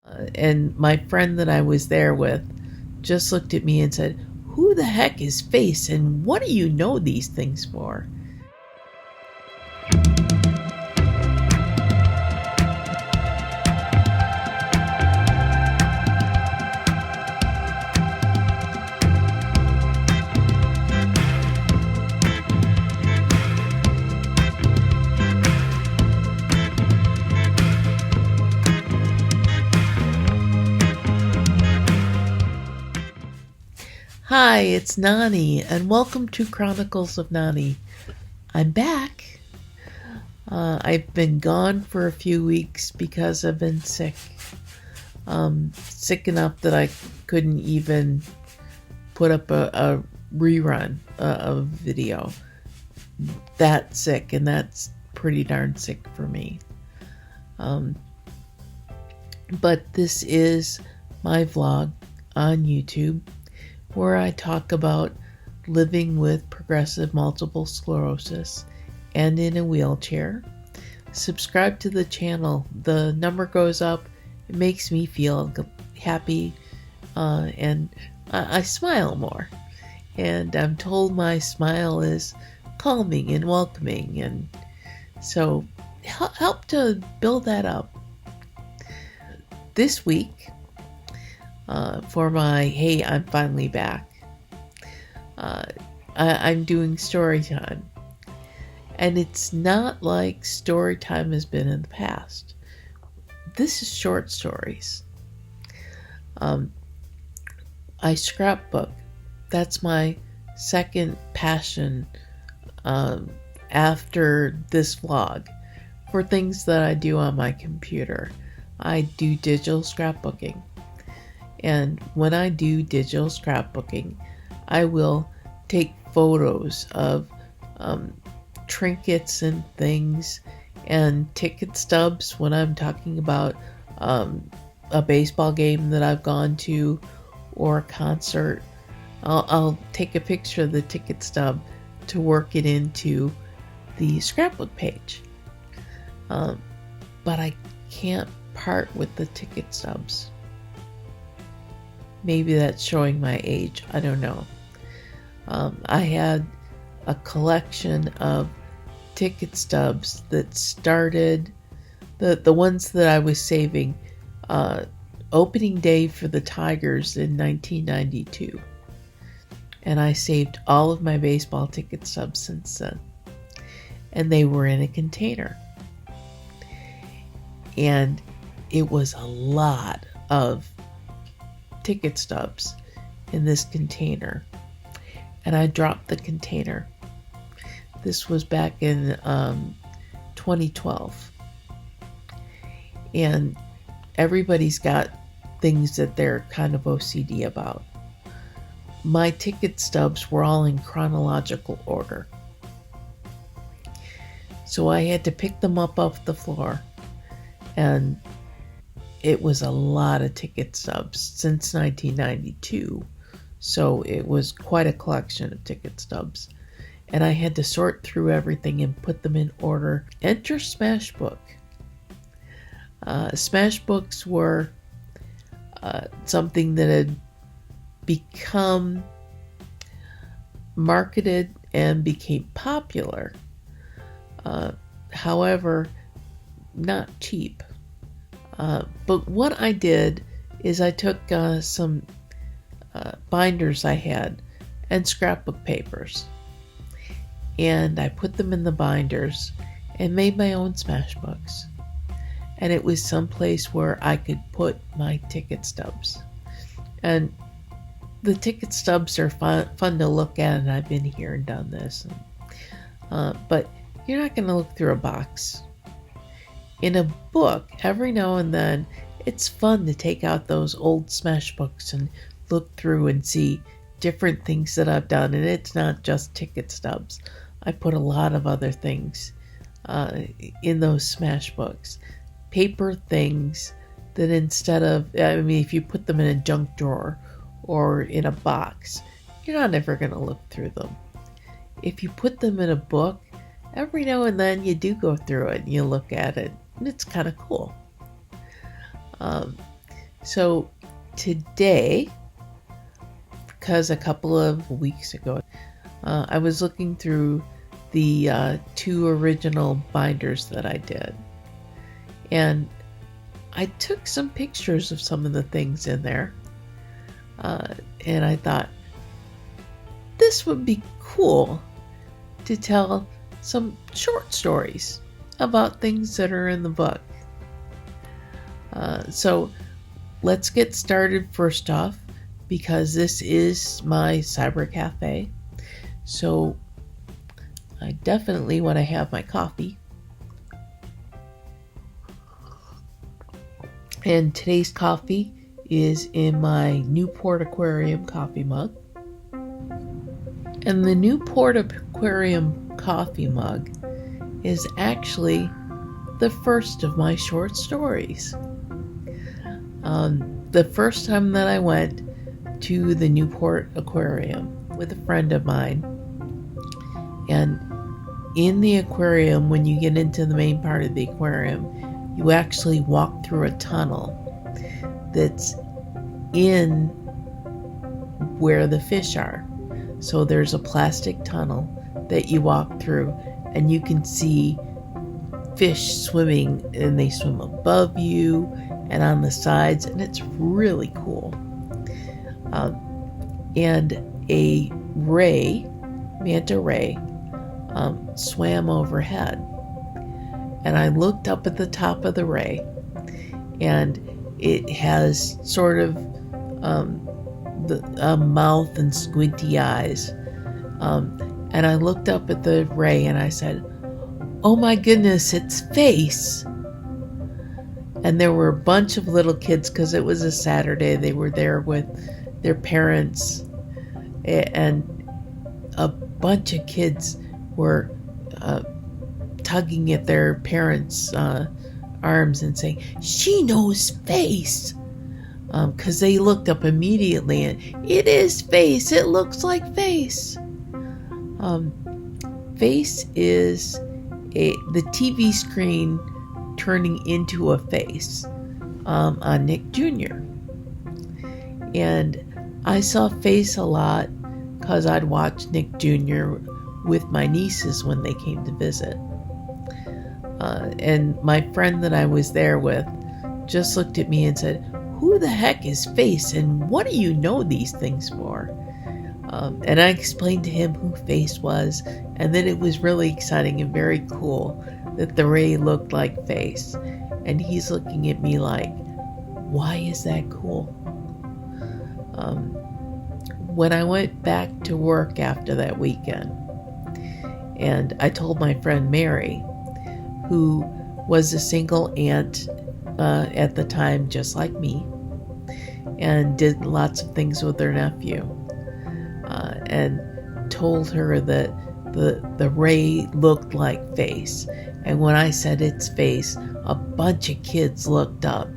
And my friend that I was there with just looked at me and said, "Who the heck is Face and what do you know these things for?" Hi, it's Nani, and welcome to Chronicles of Nani. I'm back. I've been gone for a few weeks because I've been sick. Sick enough that I couldn't even put up a rerun of video. That sick, and that's pretty darn sick for me. But this is my vlog on YouTube, where I talk about living with progressive multiple sclerosis and in a wheelchair. Subscribe to the channel. The number goes up. It makes me feel happy, and I smile more. And I'm told my smile is calming and welcoming, and so help to build that up. This week, for my "Hey, I'm finally back," I'm doing story time. And it's not like story time has been in the past. This is short stories. I scrapbook. That's my second passion after this vlog for things that I do on my computer. I do digital scrapbooking. And when I do digital scrapbooking, I will take photos of trinkets and things and ticket stubs when I'm talking about a baseball game that I've gone to or a concert. I'll take a picture of the ticket stub to work it into the scrapbook page. But I can't part with the ticket stubs. Maybe that's showing my age. I don't know. I had a collection of ticket stubs that started, the ones that I was saving, opening day for the Tigers in 1992. And I saved all of my baseball ticket stubs since then. And they were in a container. And it was a lot of ticket stubs in this container, and I dropped the container. This was back in 2012, and everybody's got things that they're kind of OCD about. My ticket stubs were all in chronological order, so I had to pick them up off the floor, and it was a lot of ticket stubs since 1992, so it was quite a collection of ticket stubs. And I had to sort through everything and put them in order. Enter Smashbook. Smashbooks were something that had become marketed and became popular. However, not cheap. But what I did is I took some binders I had and scrapbook papers, and I put them in the binders and made my own Smashbooks. And it was someplace where I could put my ticket stubs. And the ticket stubs are fun to look at, and I've been here and done this. But you're not going to look through a box. In a book, every now and then, it's fun to take out those old Smashbooks and look through and see different things that I've done. And it's not just ticket stubs. I put a lot of other things in those Smashbooks. Paper things that instead of, if you put them in a junk drawer or in a box, you're not ever going to look through them. If you put them in a book, every now and then you do go through it and you look at it. And it's kind of cool. So today, because a couple of weeks ago, I was looking through the 2 original binders that I did. And I took some pictures of some of the things in there. And I thought, this would be cool to tell some short stories about things that are in the book. So let's get started first off, because this is my cyber cafe. So I definitely want to have my coffee. And today's coffee is in my Newport Aquarium coffee mug. And the Newport Aquarium coffee mug is actually the first of my short stories. The first time that I went to the Newport Aquarium with a friend of mine, and in the aquarium, when you get into the main part of the aquarium, you actually walk through a tunnel that's in where the fish are. So there's a plastic tunnel that you walk through, and you can see fish swimming, and they swim above you and on the sides, and it's really cool. And a manta ray, swam overhead. And I looked up at the top of the ray, and it has sort of a mouth and squinty eyes. And I looked up at the ray and I said, "Oh my goodness, its face!" And there were a bunch of little kids, because it was a Saturday. They were there with their parents, and a bunch of kids were tugging at their parents' arms and saying, "She knows face," because they looked up immediately, and it is face. It looks like face. Face is the TV screen turning into a face on Nick Jr. And I saw Face a lot because I'd watch Nick Jr. with my nieces when they came to visit. And my friend that I was there with just looked at me and said, "Who the heck is Face, and what do you know these things for?" And I explained to him who Face was, and then it was really exciting and very cool that the ray looked like Face. And he's looking at me like, why is that cool? When I went back to work after that weekend, and I told my friend Mary, who was a single aunt at the time, just like me, and did lots of things with her nephew, and told her that the ray looked like Face. And when I said it's Face, a bunch of kids looked up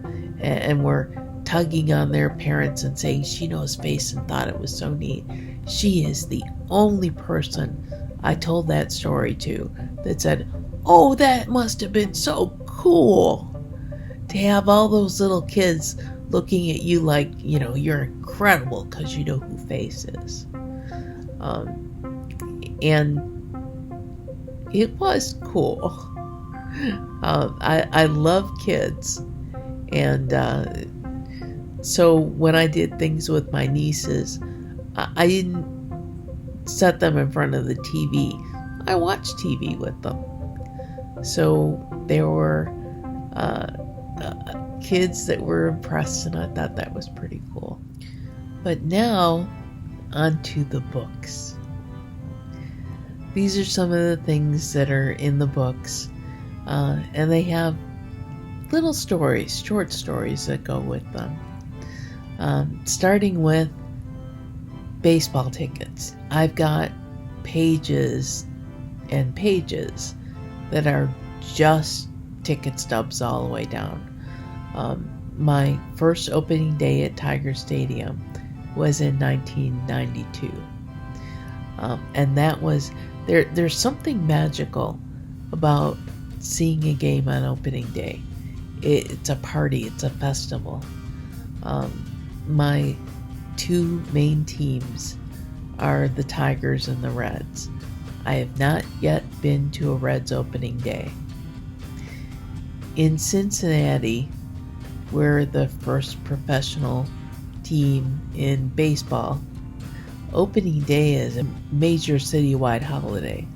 and were tugging on their parents and saying she knows Face, and thought it was so neat. She is the only person I told that story to that said, "Oh, that must have been so cool to have all those little kids looking at you like, you're incredible because you know who Face is." And it was cool. I love kids, and so when I did things with my nieces, I didn't set them in front of the TV. I watched TV with them. So there were kids that were impressed, and I thought that was pretty cool. But now, onto the books. These are some of the things that are in the books, and they have little stories, short stories that go with them. Starting with baseball tickets. I've got pages and pages that are just ticket stubs all the way down. My first opening day at Tiger Stadium was in 1992. And that was, there's something magical about seeing a game on opening day. It's a party, it's a festival. My two main teams are the Tigers and the Reds. I have not yet been to a Reds opening day. In Cincinnati, we're the first professional team in baseball. Opening day is a major citywide holiday,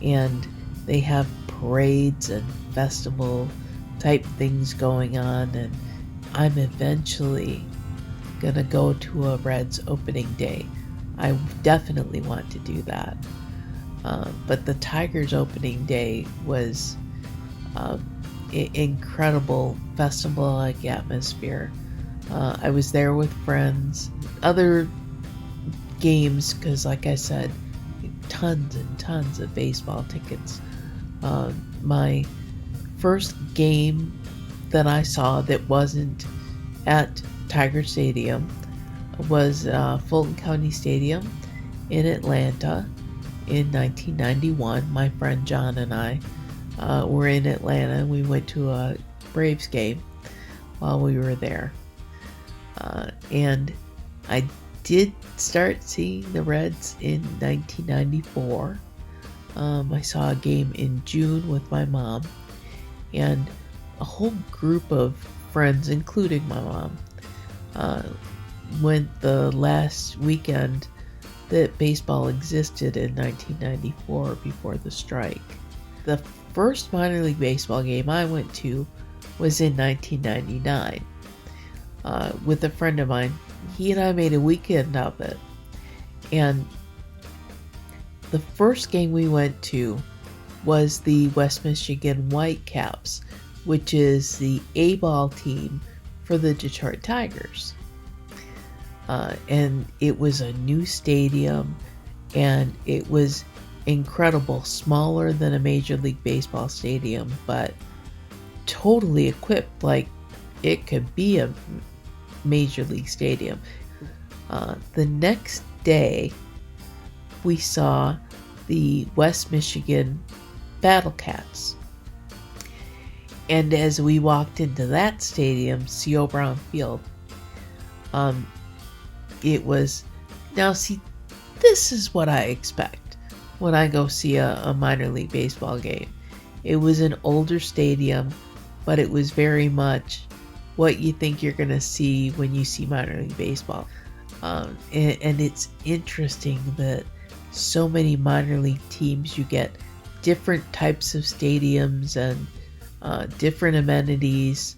and they have parades and festival type things going on, and I'm eventually gonna go to a Reds opening day. I definitely want to do that. But the Tigers opening day was incredible festival-like atmosphere. I was there with friends. Other games, because like I said, tons and tons of baseball tickets. My first game that I saw that wasn't at Tiger Stadium was Fulton County Stadium in Atlanta in 1991. My friend John and I were in Atlanta, and we went to a Braves game while we were there. And I did start seeing the Reds in 1994. I saw a game in June with my mom, and a whole group of friends, including my mom, went the last weekend that baseball existed in 1994 before the strike. The first minor league baseball game I went to was in 1999 with a friend of mine. He and I made a weekend of it, and the first game we went to was the West Michigan Whitecaps, which is the A-ball team for the Detroit Tigers. And it was a new stadium, and it was incredible, smaller than a Major League Baseball stadium, but totally equipped like it could be a Major League stadium. The next day, we saw the West Michigan Battle Cats. And as we walked into that stadium, C.O. Brown Field, it was, now see, this is what I expect when I go see a minor league baseball game. It was an older stadium, but it was very much what you think you're going to see when you see minor league baseball. And it's interesting that so many minor league teams, you get different types of stadiums and different amenities.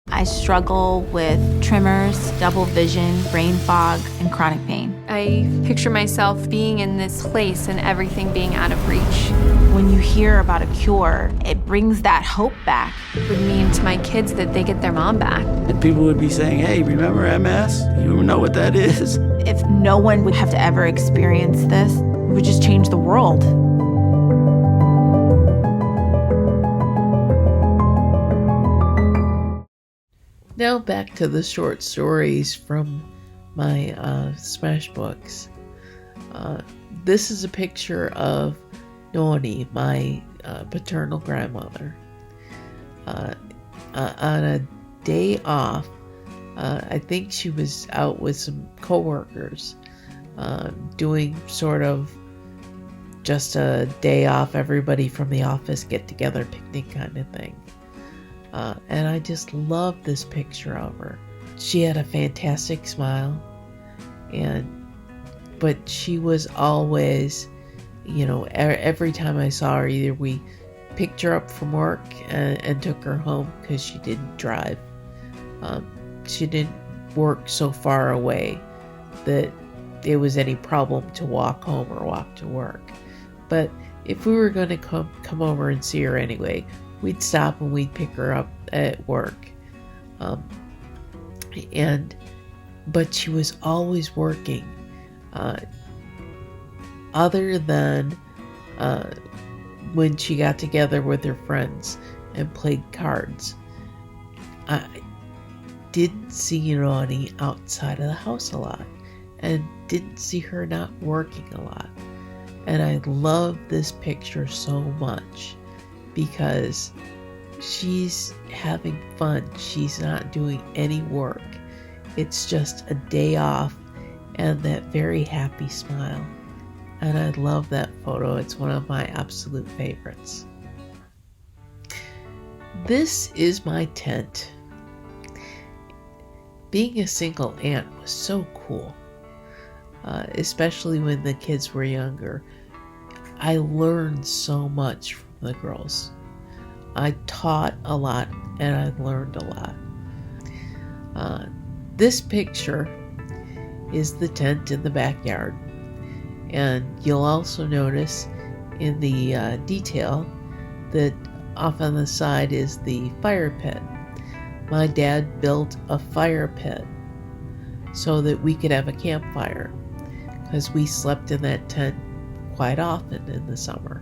I struggle with tremors, double vision, brain fog, and chronic pain. I picture myself being in this place and everything being out of reach. When you hear about a cure, it brings that hope back. It would mean to my kids that they get their mom back. And people would be saying, hey, remember MS? You know what that is? If no one would have to ever experience this, it would just change the world. Now back to the short stories from my Smash books. This is a picture of Nani, my paternal grandmother. On a day off, I think she was out with some coworkers, doing sort of just a day off, everybody from the office get together picnic kind of thing. And I just love this picture of her. She had a fantastic smile, but she was always, every time I saw her, either we picked her up from work and took her home because she didn't drive. She didn't work so far away that it was any problem to walk home or walk to work. But if we were going to come over and see her anyway, we'd stop and we'd pick her up at work. But she was always working. Other than when she got together with her friends and played cards. I didn't see Nani outside of the house a lot, and didn't see her not working a lot. And I love this picture so much because she's having fun. She's not doing any work. It's just a day off and that very happy smile. And I love that photo. It's one of my absolute favorites. This is my tent. Being a single aunt was so cool, especially when the kids were younger. I learned so much from the girls. I taught a lot and I learned a lot. This picture is the tent in the backyard, and you'll also notice in the detail that off on the side is the fire pit. My dad built a fire pit so that we could have a campfire, because we slept in that tent quite often in the summer.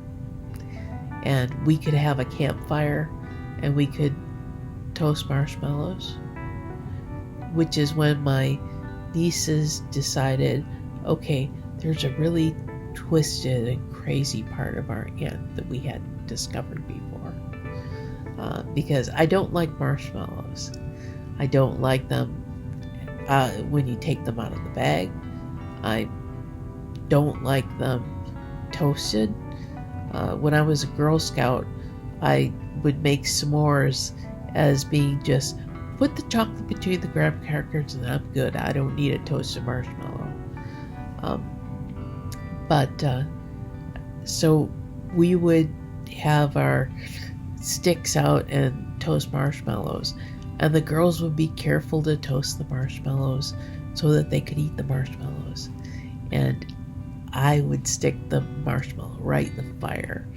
And we could have a campfire and we could toast marshmallows, which is when my nieces decided, okay, there's a really twisted and crazy part of our aunt that we hadn't discovered before. Because I don't like marshmallows. I don't like them when you take them out of the bag. I don't like them toasted. When I was a Girl Scout, I would make s'mores as being just put the chocolate between the graham crackers and I'm good. I don't need a toasted marshmallow. So we would have our sticks out and toast marshmallows, and the girls would be careful to toast the marshmallows so that they could eat the marshmallows, and I would stick the marshmallow right in the fire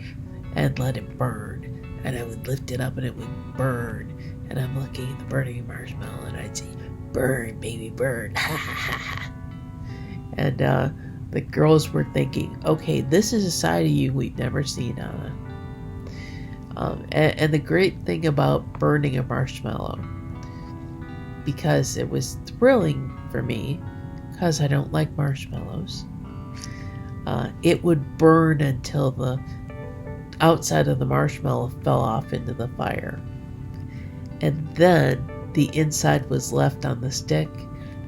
and let it burn, and I would lift it up and it would burn, and I'm looking at the burning marshmallow and I'd say, burn baby burn, ha ha ha ha. And the girls were thinking, okay, this is a side of you we've never seen, Anna. And the great thing about burning a marshmallow, because it was thrilling for me, because I don't like marshmallows, it would burn until the outside of the marshmallow fell off into the fire. And then the inside was left on the stick,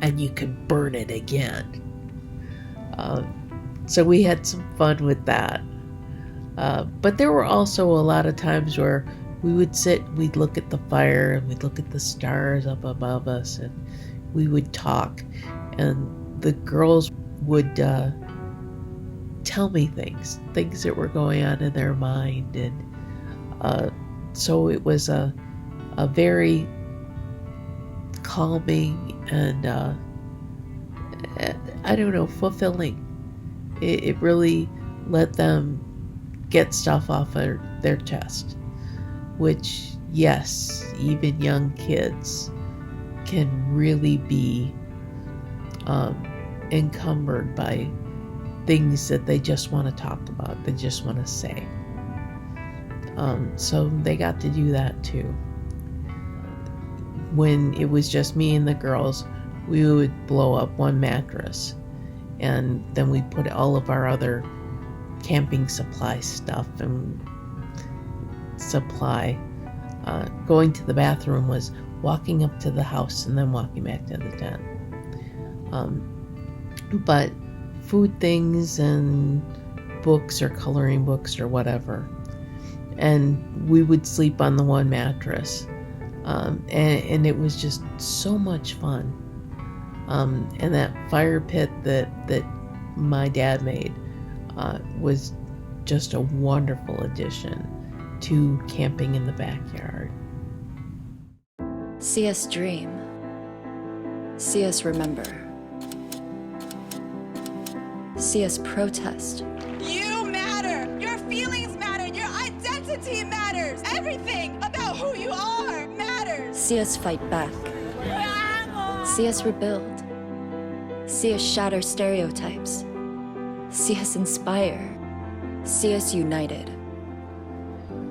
and you could burn it again. So we had some fun with that. But there were also a lot of times where we would sit, we'd look at the fire, and we'd look at the stars up above us, and we would talk, and the girls would tell me things that were going on in their mind, and so it was a very calming and I don't know, fulfilling. It really let them get stuff off of their chest, which, yes, even young kids can really be encumbered by things that they just want to talk about, they just want to say. So they got to do that too. When it was just me and the girls, we would blow up one mattress, and then we put all of our other camping supply stuff and supply. Going to the bathroom was walking up to the house and then walking back to the tent. But food things and books or coloring books or whatever. And we would sleep on the one mattress. And it was just so much fun. And that fire pit that my dad made was just a wonderful addition to camping in the backyard. See us dream. See us remember. See us protest. You matter! Your feelings matter! Your identity matters! Everything about who you are matters! See us fight back. See us rebuild. See us shatter stereotypes. See us inspire. See us united.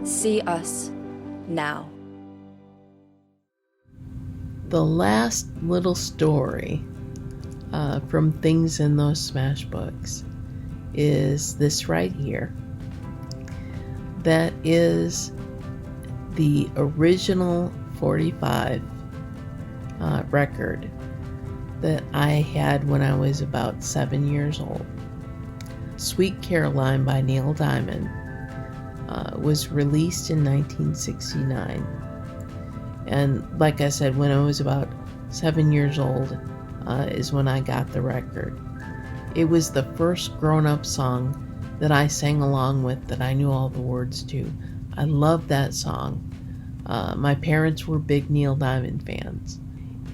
See us now. The last little story from things in those smash books is this right here. That is the original 45 record that I had when I was about 7 years old. Sweet Caroline by Neil Diamond was released in 1969. And like I said, when I was about 7 years old is when I got the record. It was the first grown-up song that I sang along with, that I knew all the words to. I loved that song. My parents were big Neil Diamond fans,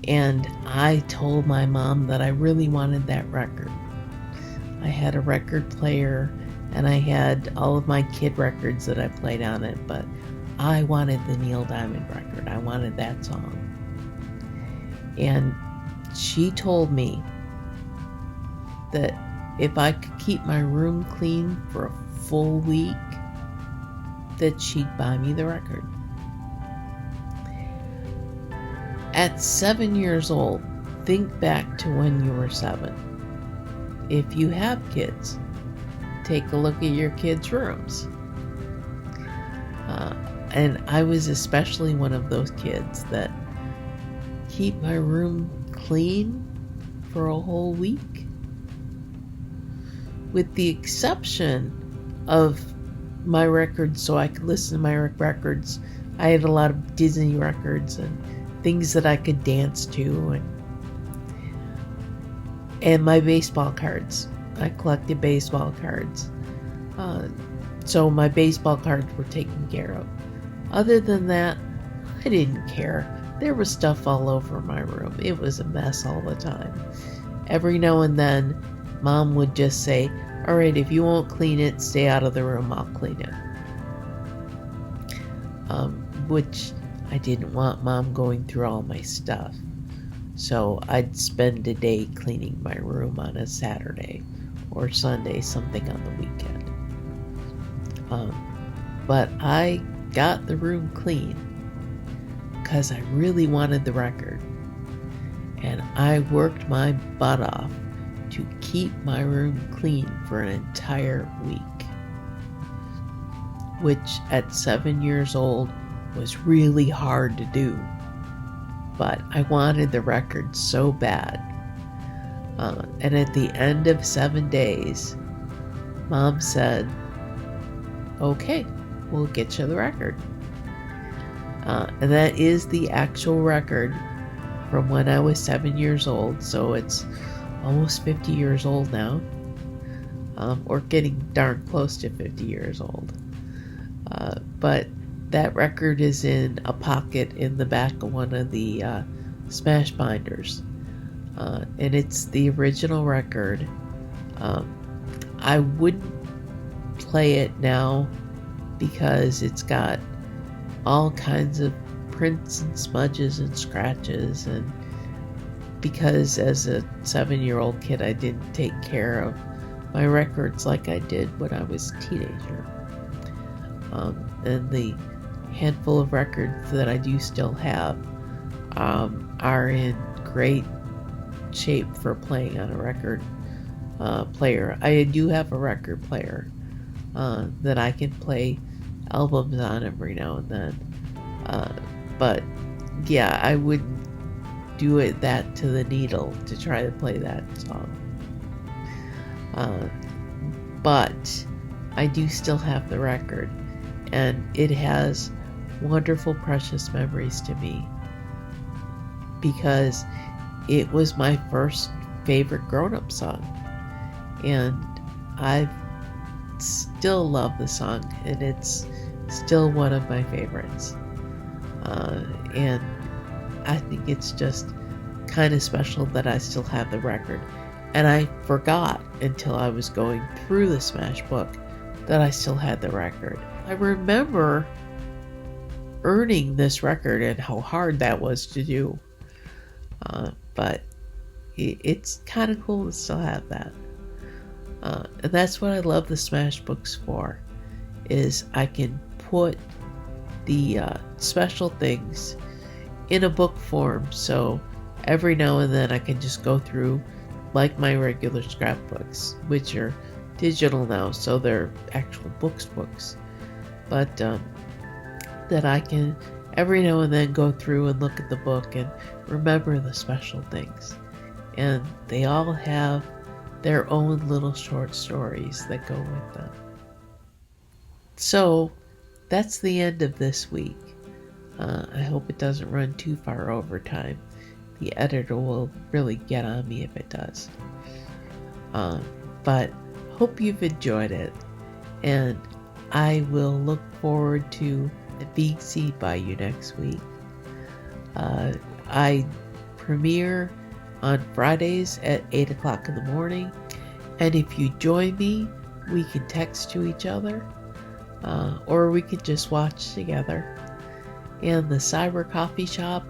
and I told my mom that I really wanted that record. I had a record player, and I had all of my kid records that I played on it, but I wanted the Neil Diamond record. I wanted that song. And she told me that if I could keep my room clean for a full week, that she'd buy me the record. At 7 years old, think back to when you were 7. If you have kids, take a look at your kids' rooms. And I was especially one of those kids that keep my room clean for a whole week. With the exception of my records, so I could listen to my records. I had a lot of Disney records and things that I could dance to, and my baseball cards. I collected baseball cards. So my baseball cards were taken care of. Other than that, I didn't care. There was stuff all over my room. It was a mess all the time. Every now and then, Mom would just say, "All right, if you won't clean it, stay out of the room, I'll clean it." Which I didn't want Mom going through all my stuff. So I'd spend a day cleaning my room on a Saturday or Sunday, something on the weekend. But I got the room clean because I really wanted the record. And I worked my butt off to keep my room clean for an entire week, which at 7 years old was really hard to do, but I wanted the record so bad. And at the end of 7 days, Mom said, "Okay, we'll get you the record." And that is the actual record from when I was 7 years old, so it's almost 50 years old now, or getting darn close to 50 years old. But that record is in a pocket in the back of one of the smash binders, and it's the original record. I wouldn't play it now because it's got all kinds of prints and smudges and scratches, and because as a 7-year-old kid I didn't take care of my records like I did when I was a teenager. And the handful of records that I do still have are in great shape for playing on a record player. I do have a record player that I can play albums on every now and then. But yeah, I wouldn't do it that to the needle to try to play that song. But I do still have the record, and it has wonderful, precious memories to me because it was my first favorite grown-up song, and I still love the song, and it's still one of my favorites. And I think it's just kind of special that I still have the record. And I forgot until I was going through the Smash book that I still had the record. I remember earning this record and how hard that was to do. But it's kind of cool to still have that. And that's what I love the Smash books for, is I can put the special things in a book form, so every now and then I can just go through like my regular scrapbooks, which are digital now, so they're actual books. But that I can every now and then go through and look at the book and remember the special things. And they all have their own little short stories that go with them. So that's the end of this week. I hope it doesn't run too far over time. The editor will really get on me if it does. But hope you've enjoyed it, and I will look forward to being seen by you next week. I premiere on Fridays at 8 o'clock in the morning, and if you join me, we can text to each other, or we can just watch together. And the Cyber Coffee Shop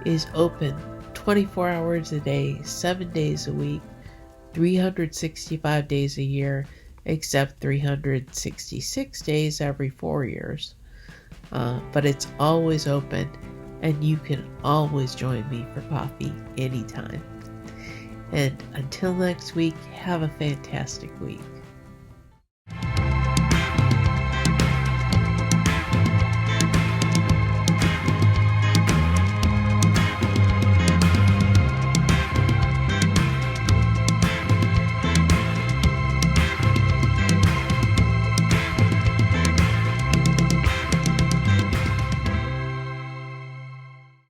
is open 24 hours a day, 7 days a week, 365 days a year, except 366 days every 4 years. But it's always open, and you can always join me for coffee anytime. And until next week, have a fantastic week.